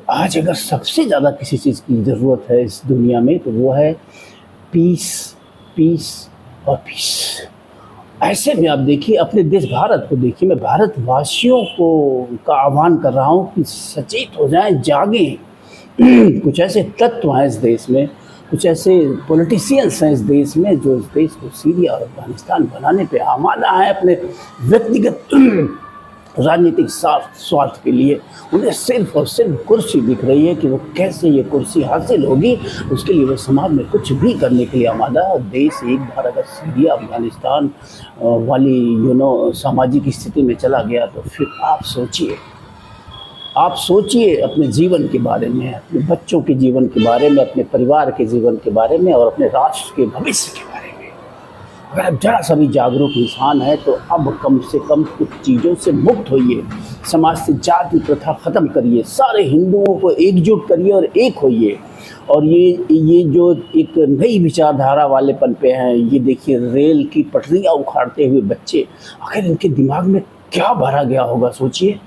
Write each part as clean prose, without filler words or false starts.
आज अगर सबसे ज़्यादा किसी चीज़ की ज़रूरत है इस दुनिया में तो वो है पीस, पीस और पीस। ऐसे में आप देखिए अपने देश भारत को देखिए, मैं भारतवासियों को का आह्वान कर रहा हूँ कि सचेत हो जाएं, जागें। कुछ ऐसे तत्व हैं इस देश में, कुछ ऐसे पॉलिटिशियंस हैं इस देश में जो इस देश को सीरिया और अफगानिस्तान बनाने पे आमादा है अपने व्यक्तिगत राजनीतिक स्वार्थ के लिए। उन्हें सिर्फ और सिर्फ कुर्सी दिख रही है कि वो कैसे ये कुर्सी हासिल होगी, उसके लिए वो समाज में कुछ भी करने के लिए आमादा है। देश एक बार अगर सीरिया अफगानिस्तान वाली सामाजिक स्थिति में चला गया तो फिर आप सोचिए अपने जीवन के बारे में, अपने बच्चों के जीवन के बारे में, अपने परिवार के जीवन के बारे में और अपने राष्ट्र के भविष्य के बारे में। अगर आप जरा सा भी जागरूक इंसान है तो अब कम से कम कुछ चीज़ों से मुक्त होइए, समाज से जाति प्रथा ख़त्म करिए, सारे हिंदुओं को एकजुट करिए और एक होइए। और ये जो एक नई विचारधारा वाले पन पे हैं, ये देखिए रेल की पटरियाँ उखाड़ते हुए बच्चे, आखिर इनके दिमाग में क्या भरा गया होगा सोचिए।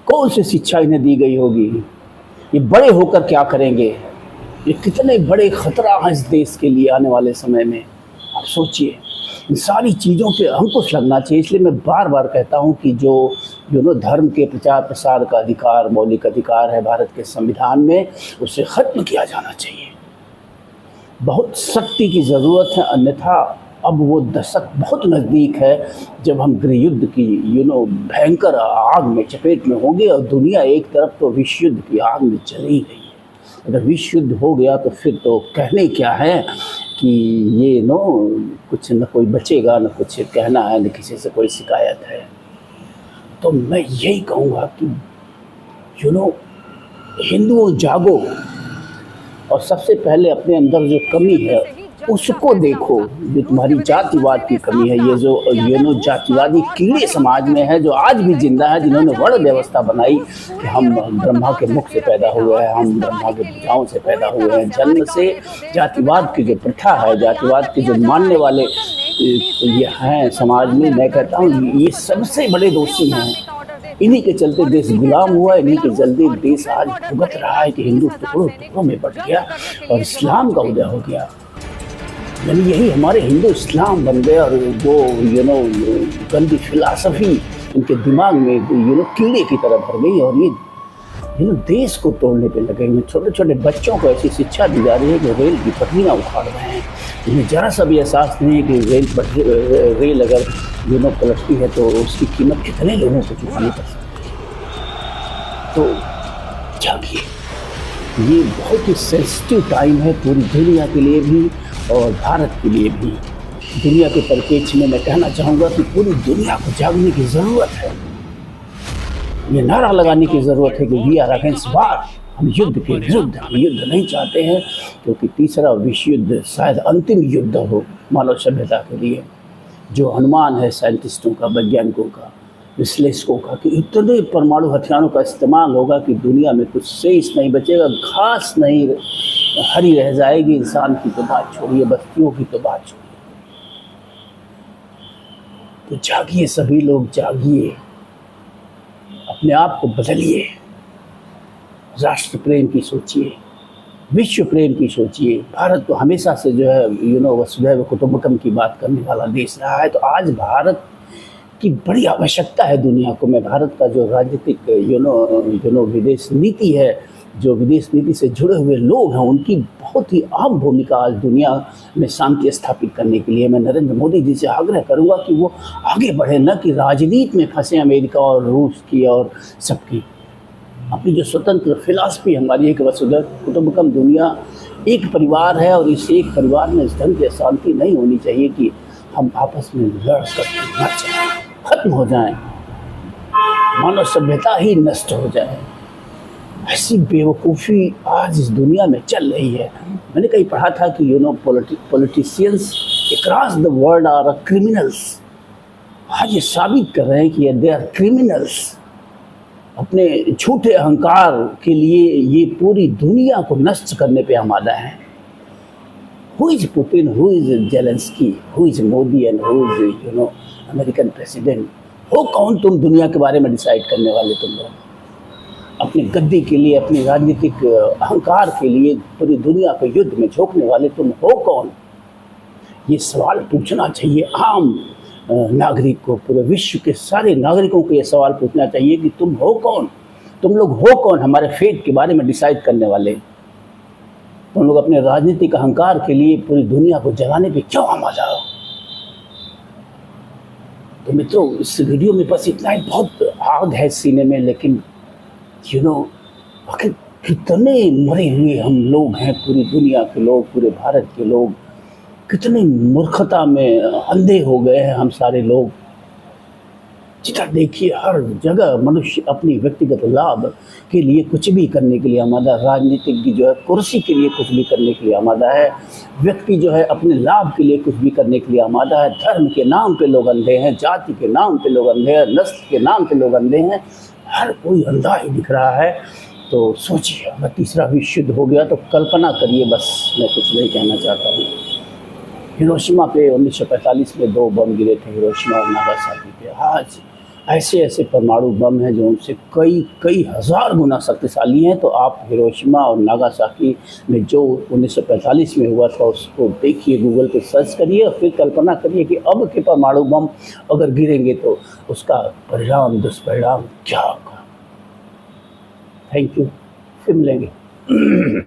कौन सी शिक्षा इन्हें दी गई होगी, ये बड़े होकर क्या करेंगे, ये कितने बड़े खतरा हैं इस देश के लिए आने वाले समय में। आप सोचिए, इन सारी चीज़ों पे अंकुश लगना चाहिए। इसलिए मैं बार बार कहता हूँ कि जो धर्म के प्रचार प्रसार का अधिकार, मौलिक अधिकार है भारत के संविधान में, उसे ख़त्म किया जाना चाहिए। बहुत सख्ती की ज़रूरत है, अन्यथा अब वो दशक बहुत नज़दीक है जब हम गृह युद्ध की भयंकर आग में चपेट में होंगे और दुनिया एक तरफ तो विश्व युद्ध की आग में चली गई है। अगर विश्व युद्ध हो गया तो फिर तो कहने क्या है कि ये कुछ न कोई बचेगा, न कुछ कहना है, न किसी से कोई शिकायत है। तो मैं यही कहूँगा कि हिंदुओं जागो और सबसे पहले अपने अंदर जो कमी है उसको देखो। जो तुम्हारी जातिवाद की कमी है, ये जो जातिवादी कीड़े समाज में है जो आज भी जिंदा है, जिन्होंने वर्ण व्यवस्था बनाई कि हम ब्रह्मा के मुख से पैदा हुए हैं, हम ब्रह्मा के भुजाओं से पैदा हुए हैं। जन्म से जातिवाद की जो प्रथा है, जातिवाद के जो मानने वाले ये हैं समाज में, मैं कहता हूँ ये सबसे बड़े दोषी हैं। इन्हीं के चलते देश गुलाम हुआ, इन्हीं के चलते देश आज भुगत रहा है कि हिंदू टुकड़ों टुकड़ों में बट गया और इस्लाम का उदय हो गया। यानी यही हमारे हिंदू इस्लाम बन गए और वो गंदी फिलासफी इनके दिमाग में कीड़े की तरह भर गई और ये देश को तोड़ने पे लगे हुए। छोटे छोटे बच्चों को ऐसी शिक्षा दी जा रही है कि रेल की पटरियाँ उखाड़ रहे हैं। इन्हें जरा सा भी एहसास नहीं है कि रेल अगर पलटती है तो उसकी कीमत कितने लोगों को चुकानी पड़ सकती है। तो जागिए, ये बहुत ही सेंसिटिव टाइम है पूरी दुनिया के लिए भी और भारत के लिए भी। दुनिया के परिप्रेक्ष्य में मैं कहना चाहूँगा कि पूरी दुनिया को जागने की ज़रूरत है। ये नारा लगाने की ज़रूरत है कि वी आर अगेंस्ट वार, हम युद्ध के विरुद्ध, हम युद्ध नहीं चाहते हैं, क्योंकि तीसरा विश्व युद्ध शायद अंतिम युद्ध हो मानव सभ्यता के लिए। जो अनुमान है साइंटिस्टों का, वैज्ञानिकों का, विश्लेषकों का कि इतने परमाणु हथियारों का इस्तेमाल होगा कि दुनिया में कुछ शेष नहीं बचेगा, घास नहीं हरी रह जाएगी। इंसान की तो बात छोड़िए, बस्तियों की तो बात छोड़िए। तो जागिए, सभी लोग जागिए, अपने आप को बदलिए, राष्ट्र प्रेम की सोचिए, विश्व प्रेम की सोचिए। भारत तो हमेशा से जो है वसुधैव कुटुंबकम की बात करने वाला देश रहा है। तो आज भारत की बड़ी आवश्यकता है दुनिया को। मैं भारत का जो राजनीतिक विदेश नीति है, जो विदेश नीति से जुड़े हुए लोग हैं, उनकी बहुत ही अहम भूमिका आज दुनिया में शांति स्थापित करने के लिए। मैं नरेंद्र मोदी जी से आग्रह करूंगा कि वो आगे बढ़े, न कि राजनीति में फंसे अमेरिका और रूस की और सबकी। अपनी जो स्वतंत्र फिलासफी हमारी है कि वसुधैव कुटुंबकम, दुनिया एक परिवार है और इस एक परिवार में इस ढंग की अशांति नहीं होनी चाहिए कि हम आपस में लड़ करके मर जाएं, खत्म हो जाएं, मानव सभ्यता ही नष्ट हो जाए। ऐसी बेवकूफ़ी आज इस दुनिया में चल रही है। मैंने कहीं पढ़ा था कि politicians across the world are criminals. आज ये साबित कर रहे हैं कि दे आर क्रिमिनल्स। अपने झूठे अहंकार के लिए ये पूरी दुनिया को नष्ट करने पे आमादा है। Who is Putin, who is Zelensky, who is Modi and who is American president? हो कौन तुम दुनिया के बारे में डिसाइड करने वाले तुम लोग? अपने गद्दी के लिए, अपने राजनीतिक अहंकार के लिए पूरी दुनिया को युद्ध में झोंकने वाले तुम हो कौन? ये सवाल पूछना चाहिए आम नागरिक को, पूरे विश्व के सारे नागरिकों को ये सवाल पूछना चाहिए कि तुम हो कौन? तुम लोग हो कौन हमारे फेट के बारे में डिसाइड करने वाले? तुम लोग अपने राजनीतिक अहंकार के लिए पूरी दुनिया को जलाने पे क्यों आमा जाओ? तो मित्रों, इस वीडियो में बस इतना ही। बहुत आग है सीने में, लेकिन आखिर कितने मरे हुए हम लोग हैं, पूरी दुनिया के लोग, पूरे भारत के लोग, कितनी मूर्खता में अंधे हो गए हैं हम सारे लोग। जिधर देखिए हर जगह मनुष्य अपनी व्यक्तिगत लाभ के लिए कुछ भी करने के लिए आमादा, राजनीतिक की जो है कुर्सी के लिए कुछ भी करने के लिए आमादा है, व्यक्ति जो है अपने लाभ के लिए कुछ भी करने के लिए आमादा है। धर्म के नाम पे लोग अंधे हैं, जाति के नाम पे लोग अंधे हैं, नस्ल के नाम पे लोग अंधे हैं, हर कोई अंधा ही दिख रहा है। तो सोचिए, अगर तीसरा विश्व युद्ध हो गया तो कल्पना करिए, बस मैं कुछ नहीं कहना चाहता हूँ। हिरोशिमा पे 1945 में 2 बम गिरे थे, हिरोशिमा और नागासाकी पे। आज ऐसे ऐसे परमाणु बम हैं जो उनसे कई हज़ार गुना शक्तिशाली हैं। तो आप हिरोशिमा और नागासाकी में जो 1945 में हुआ था उसको देखिए, गूगल पे सर्च करिए और फिर कल्पना करिए कि अब के परमाणु बम अगर गिरेंगे तो उसका परिणाम, दुष्परिणाम क्या होगा। थैंक यू, फिर मिलेंगे।